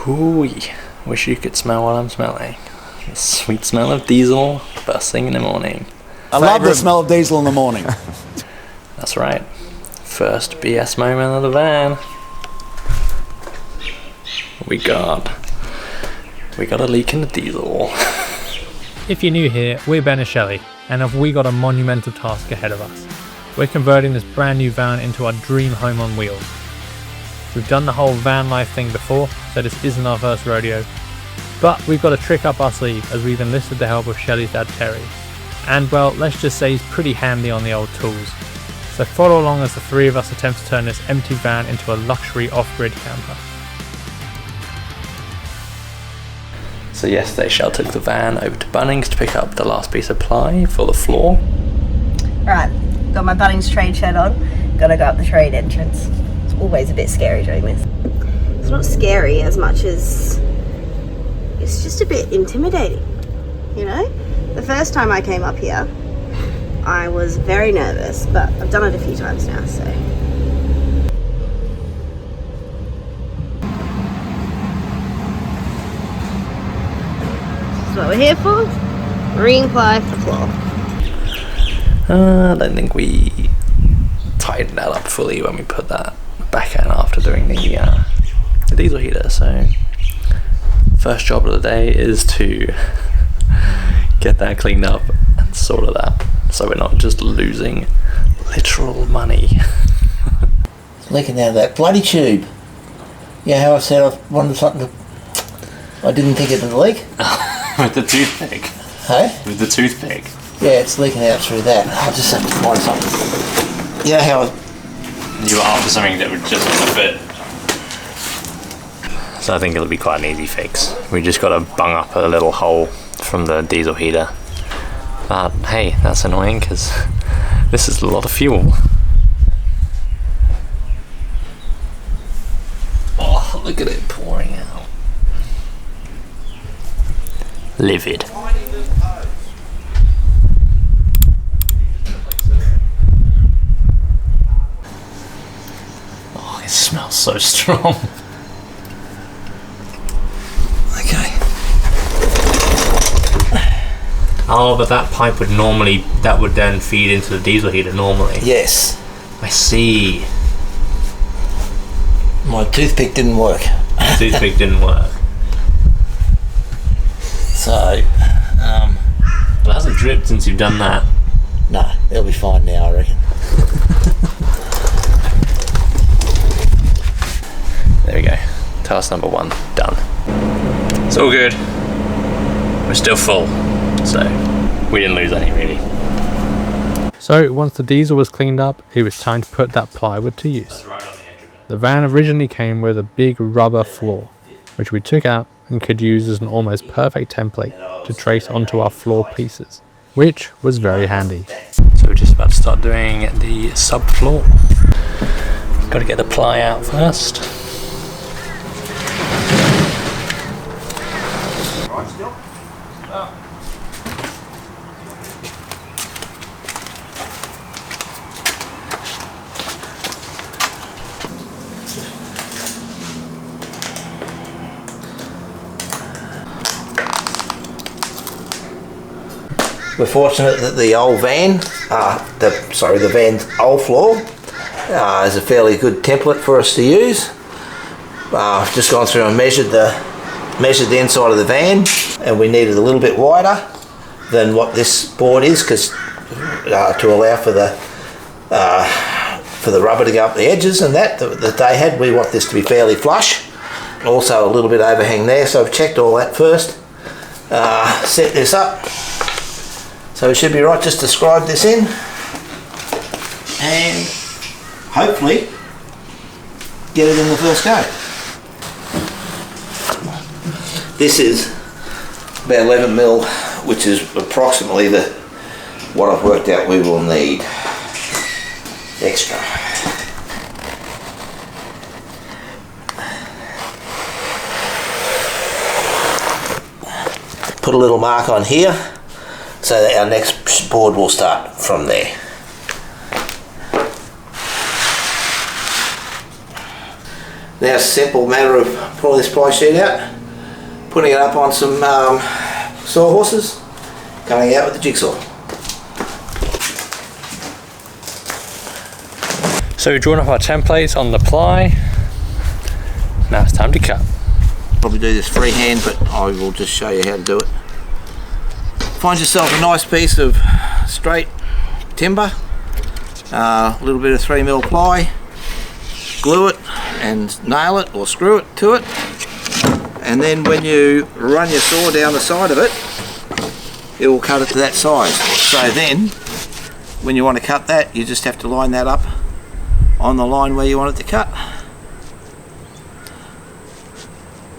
Hooey. Wish you could smell what I'm smelling. The sweet smell of diesel first thing in the morning. I love the smell of diesel in the morning. That's right. First BS moment of the van. We got a leak in the diesel. If you're new here, we're Ben and Shelley, and have we got a monumental task ahead of us. We're converting this brand new van into our dream home on wheels. We've done the whole van life thing before, so this isn't our first rodeo. But we've got a trick up our sleeve as we've enlisted the help of Shelley's dad Terry. And well, let's just say he's pretty handy on the old tools. So follow along as the three of us attempt to turn this empty van into a luxury off-grid camper. So yesterday Shell took the van over to Bunnings to pick up the last piece of ply for the floor. Right, got my Bunnings trade shirt on, gotta go up the trade entrance. It's always a bit scary doing this. It's not scary as much as it's just a bit intimidating, you know? The first time I came up here, I was very nervous, but I've done it a few times now, so. This is what we're here for, marine ply for the floor. I don't think we tightened that up fully when we put that back in after doing the diesel heater, so first job of the day is to get that cleaned up and sort it out, so we're not just losing literal money. It's leaking out of that bloody tube. Yeah, how I said I wanted something to... I didn't think it would leak. With the toothpick? Hey? With the toothpick? Yeah, it's leaking out through that. I just have to find something. You know how I... You were after something that would just fit. So I think it'll be quite an easy fix. We just got to bung up a little hole from the diesel heater. But hey, that's annoying because this is a lot of fuel. Oh, look at it pouring out. Livid. Oh, it smells so strong. Okay. Oh, but that pipe would then feed into the diesel heater normally. Yes. I see. My toothpick didn't work. The toothpick didn't work. So, It hasn't dripped since you've done that. no, it'll be fine now, I reckon. There we go. Task number 1 done. It's all good. We're still full, so we didn't lose any really. So once the diesel was cleaned up, it was time to put that plywood to use. The van originally came with a big rubber floor, which we took out and could use as an almost perfect template to trace onto our floor pieces, which was very handy. So we're just about to start doing the subfloor. Got to get the ply out first. We're fortunate that the old van, the van's old floor is a fairly good template for us to use. I've just gone through and measured the inside of the van, and we needed a little bit wider than what this board is, because to allow for the rubber to go up the edges and that they had. We want this to be fairly flush. Also a little bit overhang there, so I've checked all that first. Set this up. So it should be right just to scribe this in, and hopefully get it in the first go. This is about 11 mil, which is approximately what I've worked out we will need extra. Put a little mark on here, so that our next board will start from there. Now it's a simple matter of pulling this ply sheet out, putting it up on some sawhorses, coming out with the jigsaw. So we've drawn up our templates on the ply. Now it's time to cut. Probably do this freehand, but I will just show you how to do it. Find yourself a nice piece of straight timber, a little bit of 3mm ply, glue it and nail it or screw it to it, and then when you run your saw down the side of it, it will cut it to that size. So then when you want to cut that, you just have to line that up on the line where you want it to cut,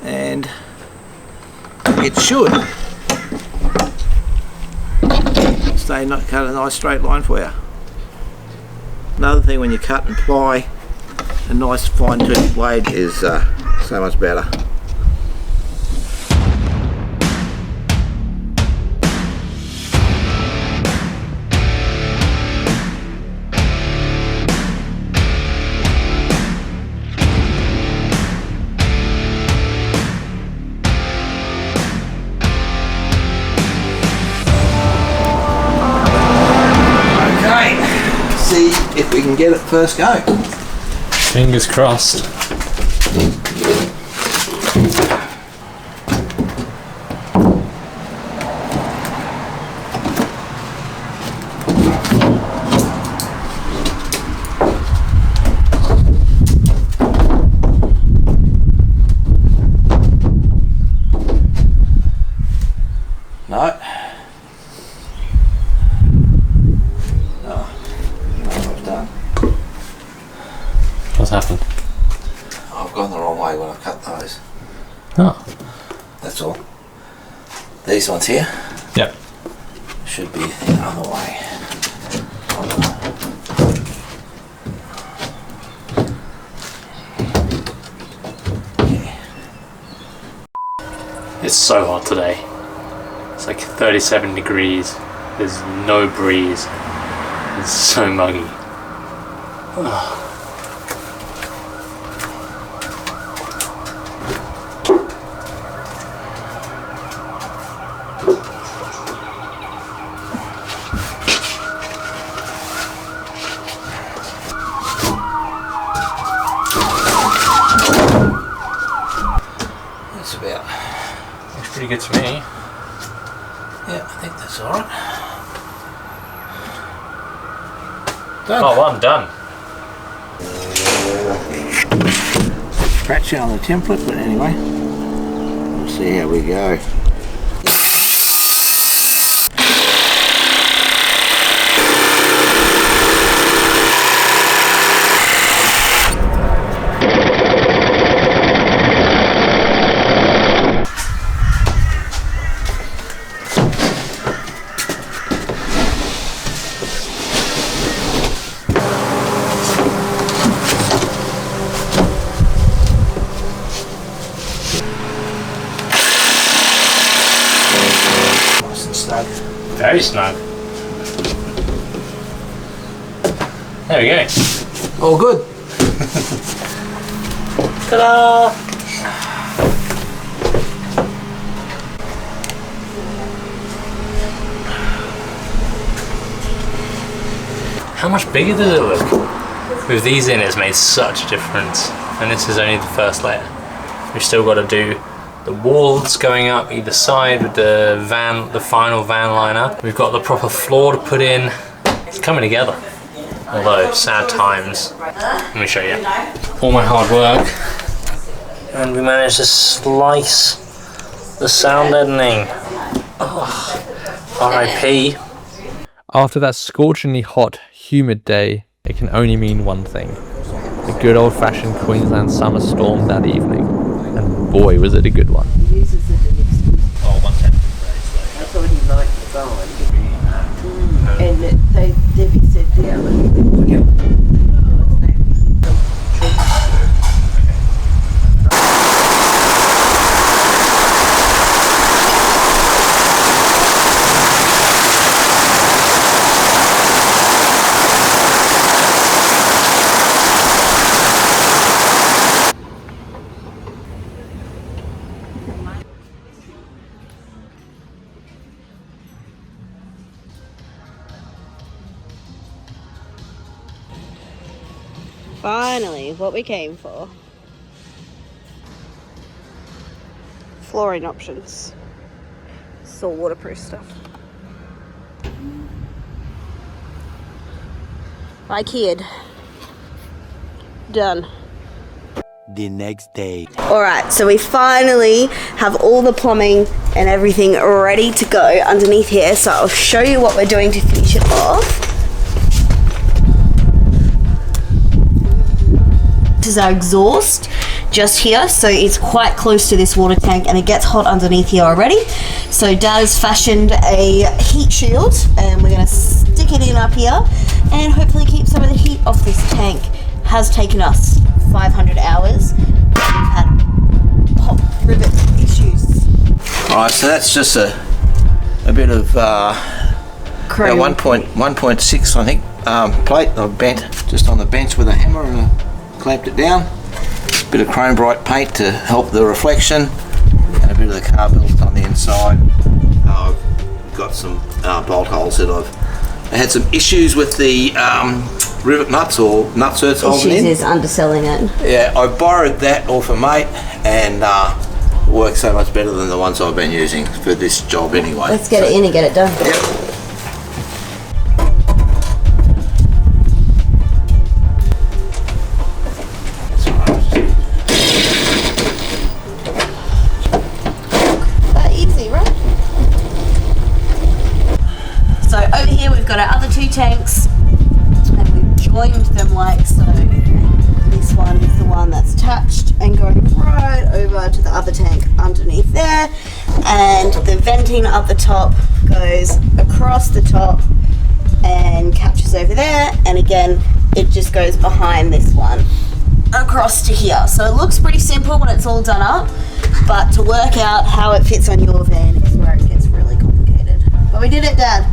and it should cut a nice straight line for you. Another thing, when you cut and ply, a nice fine toothed blade is so much better. See if we can get it first go. Fingers crossed. No. What's happened? I've gone the wrong way when I've cut those. Oh. That's all. These ones here Yep. should be the other way. It's so hot today. It's like 37 degrees. There's no breeze. It's so muggy. That's about. Looks pretty good to me. Yeah, I think that's alright. Oh, well, I'm done. Scratchy on the template, but anyway, we'll see how we go. Very snug. There we go. All good. Ta-da! How much bigger does it look? With these in, it's made such a difference. And this is only the first layer. We've still got to do the walls going up either side with the final van liner. We've got the proper floor to put in. It's coming together. Although, sad times. Let me show you. All my hard work. And we managed to slice the sound deadening. Oh, R.I.P. After that scorchingly hot, humid day, it can only mean one thing. A good old-fashioned Queensland summer storm that evening. And boy, was it a good one. He uses it in excuse. Oh, 110. I thought he liked the vibe. And Debbie said the other. Finally, what we came for. Flooring options. It's all waterproof stuff. I kid. Done. The next day. Alright, so we finally have all the plumbing and everything ready to go underneath here. So I'll show you what we're doing to finish it off. This is our exhaust just here, so it's quite close to this water tank and it gets hot underneath here already. So Dad has fashioned a heat shield and we're going to stick it in up here and hopefully keep some of the heat off this tank. Has taken us 500 hours. We've had pop rivet issues. Alright, so that's just a bit of 1.6 I think plate I've bent just on the bench with a hammer and clamped it down. Bit of chrome bright paint to help the reflection and a bit of the car built on the inside. I've got some bolt holes that I had some issues with the rivet nuts or nutserts holding in. Issues is underselling it. Yeah, I borrowed that off a mate and it works so much better than the ones I've been using for this job anyway. Let's get it in and get it done. Yep. So over here we've got our other two tanks and we've joined them like so. This one is the one that's attached and going right over to the other tank underneath there, and the venting up the top goes across the top and captures over there, and again it just goes behind this one across to here. So it looks pretty simple when it's all done up, but to work out how it fits on your van is where it gets really complicated. But we did it, Dad.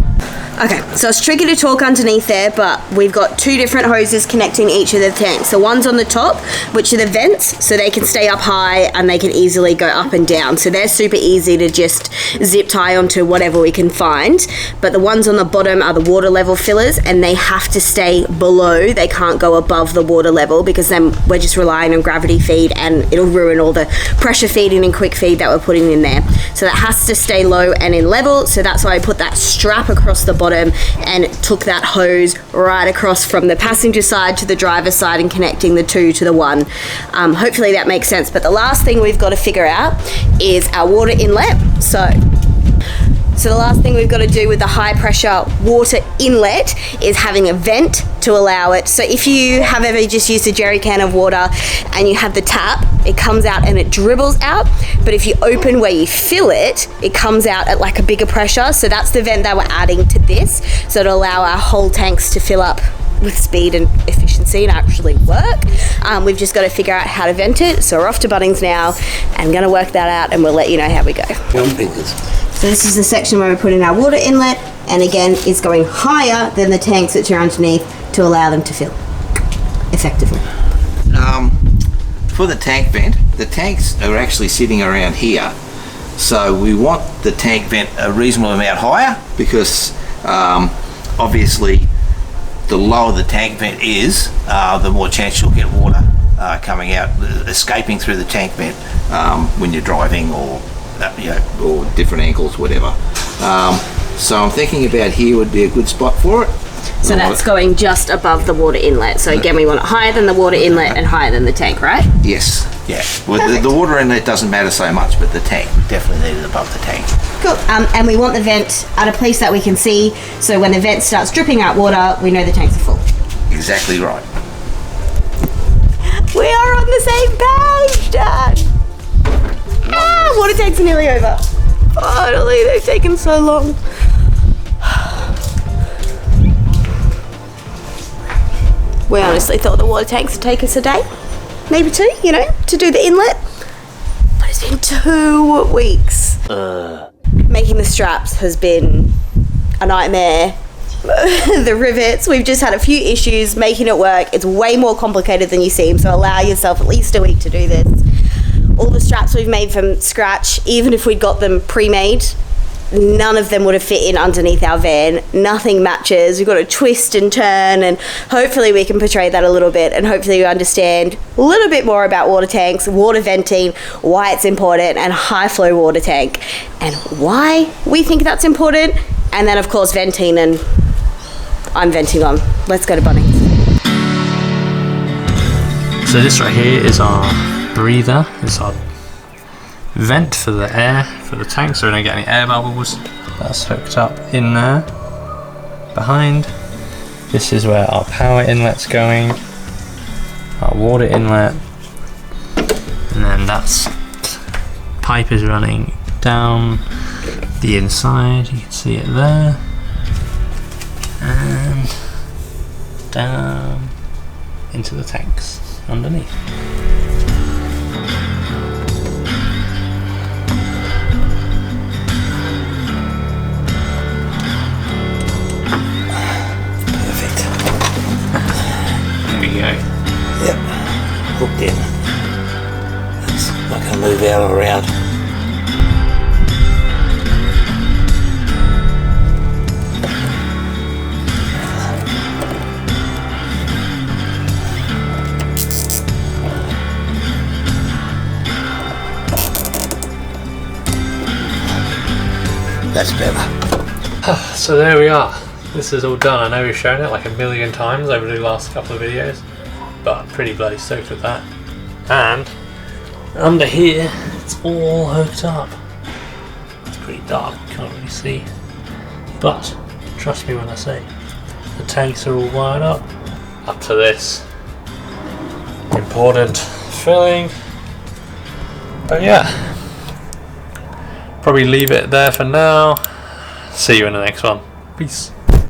Okay, so it's tricky to talk underneath there, but we've got two different hoses connecting each of the tanks. The ones on the top, which are the vents, so they can stay up high and they can easily go up and down. So they're super easy to just zip tie onto whatever we can find. But the ones on the bottom are the water level fillers, and they have to stay below. They can't go above the water level because then we're just relying on gravity feed and it'll ruin all the pressure feeding and quick feed that we're putting in there. So that has to stay low and in level. So that's why I put that strap across the bottom and took that hose right across from the passenger side to the driver's side and connecting the two to the one. Hopefully that makes sense. But the last thing we've got to figure out is our water inlet. So the last thing we've got to do with the high pressure water inlet is having a vent to allow it. So if you have ever just used a jerry can of water and you have the tap, it comes out and it dribbles out. But if you open where you fill it, it comes out at like a bigger pressure. So that's the vent that we're adding to this. So to allow our whole tanks to fill up with speed and efficiency and actually work. We've just got to figure out how to vent it. So we're off to Bunnings now and going to work that out and we'll let you know how we go. So this is the section where we put in our water inlet, and again it's going higher than the tanks that are underneath to allow them to fill effectively. For the tank vent, the tanks are actually sitting around here. So we want the tank vent a reasonable amount higher because obviously the lower the tank vent is, the more chance you'll get water coming out, escaping through the tank vent when you're driving or or different angles, whatever. So I'm thinking about here would be a good spot for it. So that's going just above the water inlet. So again, we want it higher than the water inlet and higher than the tank, right? Yes. Yeah. Well, the water inlet doesn't matter so much, but the tank, we definitely need it above the tank. Cool. And we want the vent at a place that we can see. So when the vent starts dripping out water, we know the tanks are full. Exactly right. We are on the same page, Dad. Water tanks are nearly over. Finally, they've taken so long. We honestly thought the water tanks would take us a day, maybe two, to do the inlet. But it's been 2 weeks. Making the straps has been a nightmare. The rivets, we've just had a few issues making it work. It's way more complicated than you seem, so allow yourself at least a week to do this. All the straps we've made from scratch, even if we'd got them pre-made, none of them would have fit in underneath our van. Nothing matches. We've got to twist and turn, and hopefully we can portray that a little bit, and hopefully you understand a little bit more about water tanks, water venting, why it's important, and high flow water tank, and why we think that's important, and then of course venting, and I'm venting on. Let's go to Bunnings. So this right here is our breather. It's our vent for the air for the tank, so we don't get any air bubbles. That's hooked up in there behind. This is where our power inlet's going, our water inlet, and then that's pipe is running down the inside, you can see it there, and down into the tanks underneath. Yep, hooked in. It's not going to move out or around. That's better. So there we are. This is all done. I know we've shown it like a million times over the last couple of videos, but I'm pretty bloody stoked with that. And under here, it's all hooked up. It's pretty dark, you can't really see. But trust me when I say, the tanks are all wired up to this important filling. But yeah, probably leave it there for now. See you in the next one. Peace.